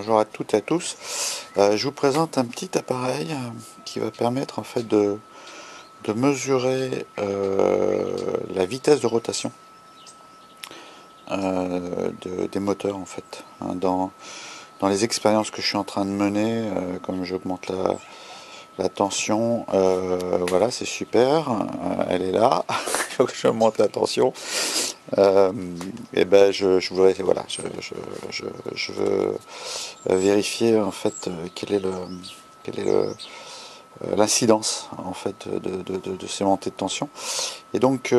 Bonjour à toutes et à tous. Je vous présente un petit appareil qui va permettre en fait de mesurer la vitesse de rotation des moteurs en fait. Dans les expériences que je suis en train de mener, comme j'augmente la tension, voilà, c'est super. Elle est là. Il faut que je monte la tension. Et ben je voudrais, voilà, je veux vérifier en fait quel est l'incidence en fait de ces montées de tension. Et donc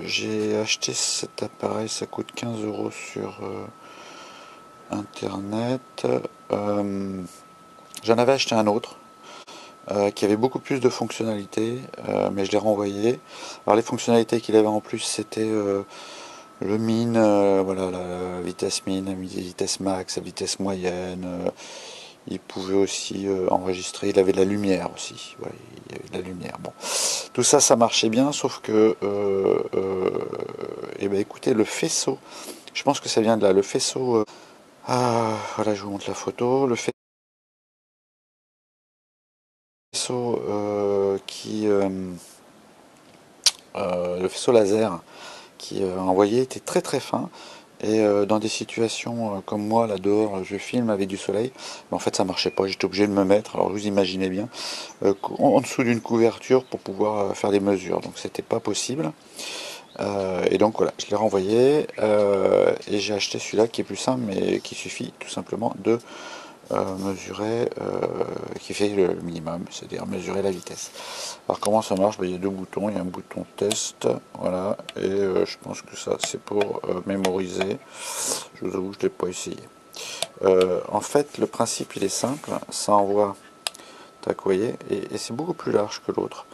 j'ai acheté cet appareil, ça coûte 15 € sur internet. J'en avais acheté un autre qui avait beaucoup plus de fonctionnalités, mais je l'ai renvoyé. Alors les fonctionnalités qu'il avait en plus, c'était le min, voilà, la vitesse min, la vitesse max, la vitesse moyenne. Il pouvait aussi enregistrer. Il avait de la lumière aussi. Ouais, il y avait de la lumière. Bon, tout ça, ça marchait bien, sauf que, eh ben, écoutez, le faisceau. Je pense que ça vient de là. Le faisceau. Voilà, je vous montre la photo. Le faisceau le faisceau laser qui envoyé était très très fin. Et dans des situations comme moi, là dehors, je filme avec du soleil, mais en fait ça marchait pas, j'étais obligé de me mettre, alors vous imaginez bien, en dessous d'une couverture pour pouvoir faire des mesures, donc c'était pas possible. Et donc voilà, je l'ai renvoyé, et j'ai acheté celui-là qui est plus simple, mais qui suffit tout simplement de mesurer, qui fait le minimum, c'est-à-dire mesurer la vitesse. Alors comment ça marche? Il y a deux boutons, il y a un bouton test, voilà, et je pense que ça c'est pour mémoriser. Je vous avoue, je ne l'ai pas essayé. En fait, le principe il est simple, ça envoie, tac, vous voyez, et c'est beaucoup plus large que l'autre.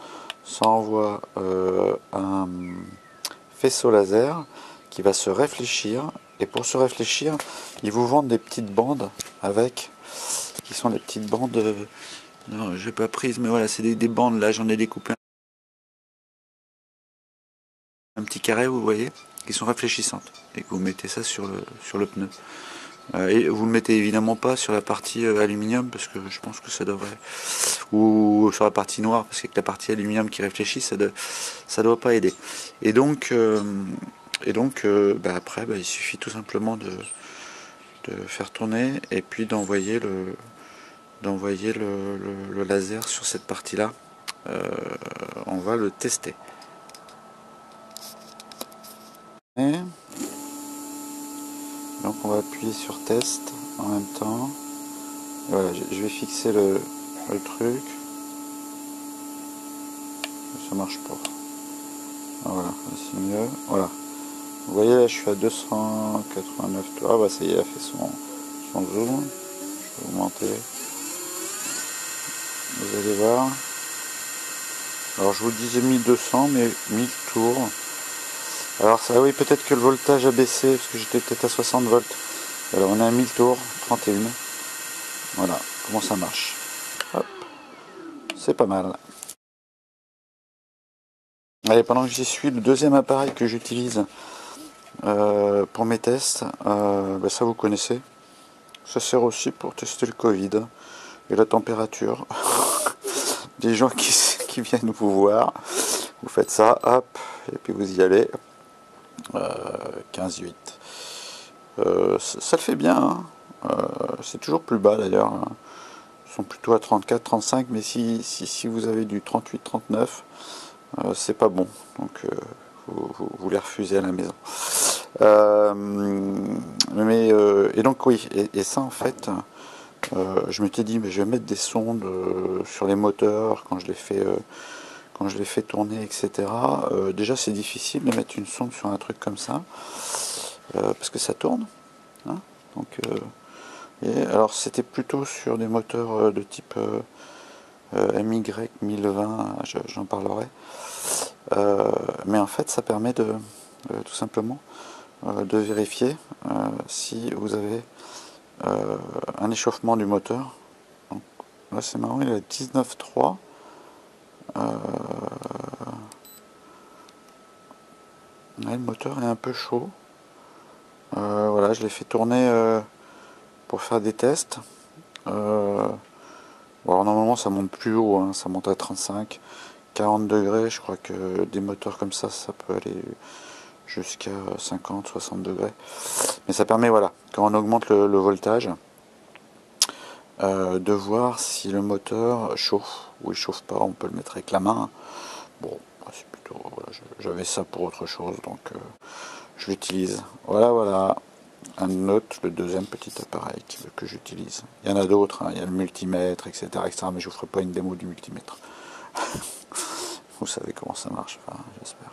Ça envoie un faisceau laser qui va se réfléchir, et pour se réfléchir, ils vous vendent des petites bandes avec, qui sont des petites bandes, non, j'ai pas prise, mais voilà, c'est des bandes, là j'en ai découpé un petit carré, vous voyez, qui sont réfléchissantes, et que vous mettez ça sur le pneu. Et vous ne le mettez évidemment pas sur la partie aluminium, parce que je pense que ça devrait, ou sur la partie noire, parce qu'avec la partie aluminium qui réfléchit, ça doit pas aider. Et donc, après, il suffit tout simplement de faire tourner, et puis d'envoyer le laser sur cette partie-là. On va le tester. Et donc on va appuyer sur test en même temps. Et voilà, je vais fixer le truc. Ça marche pas. Ah, voilà, c'est mieux. Voilà. Vous voyez là, je suis à 289. Ah bah ça y est, elle a fait son zoom. Je vais augmenter. Vous allez voir. Alors je vous disais 1200, mais 1000 tours. Alors ça, oui, peut-être que le voltage a baissé, parce que j'étais peut-être à 60 volts. Alors on est à 1000 tours, 31. Voilà, comment ça marche. Hop, c'est pas mal. Allez, pendant que j'y suis, le deuxième appareil que j'utilise pour mes tests, ça vous connaissez. Ça sert aussi pour tester le Covid et la température. Des gens qui viennent vous voir, vous faites ça, hop, et puis vous y allez. 15,8. Ça le fait bien, hein. C'est toujours plus bas d'ailleurs. Ils sont plutôt à 34, 35, mais si vous avez du 38, 39, c'est pas bon. Donc vous les refusez à la maison. Et donc oui, et ça en fait, je m'étais dit, mais je vais mettre des sondes sur les moteurs quand je les fais tourner, etc. Déjà c'est difficile de mettre une sonde sur un truc comme ça, parce que ça tourne, hein. Donc, et alors c'était plutôt sur des moteurs de type MY 1020, j'en parlerai. Mais en fait ça permet de tout simplement de vérifier si vous avez un échauffement du moteur. Donc, là c'est marrant, il est à 19,3. Le moteur est un peu chaud. Voilà, je l'ai fait tourner pour faire des tests. Bon, alors normalement ça monte plus haut, hein, ça monte à 35, 40 degrés. Je crois que des moteurs comme ça peut aller jusqu'à 50, 60 degrés. Mais ça permet, voilà, quand on augmente le voltage, de voir si le moteur chauffe ou il chauffe pas. On peut le mettre avec la main. Bon, c'est plutôt, voilà, j'avais ça pour autre chose, donc je l'utilise. Voilà, voilà. Un autre, le deuxième petit appareil que j'utilise. Il y en a d'autres, hein, il y a le multimètre, etc., mais je ne vous ferai pas une démo du multimètre. Vous savez comment ça marche, enfin, j'espère.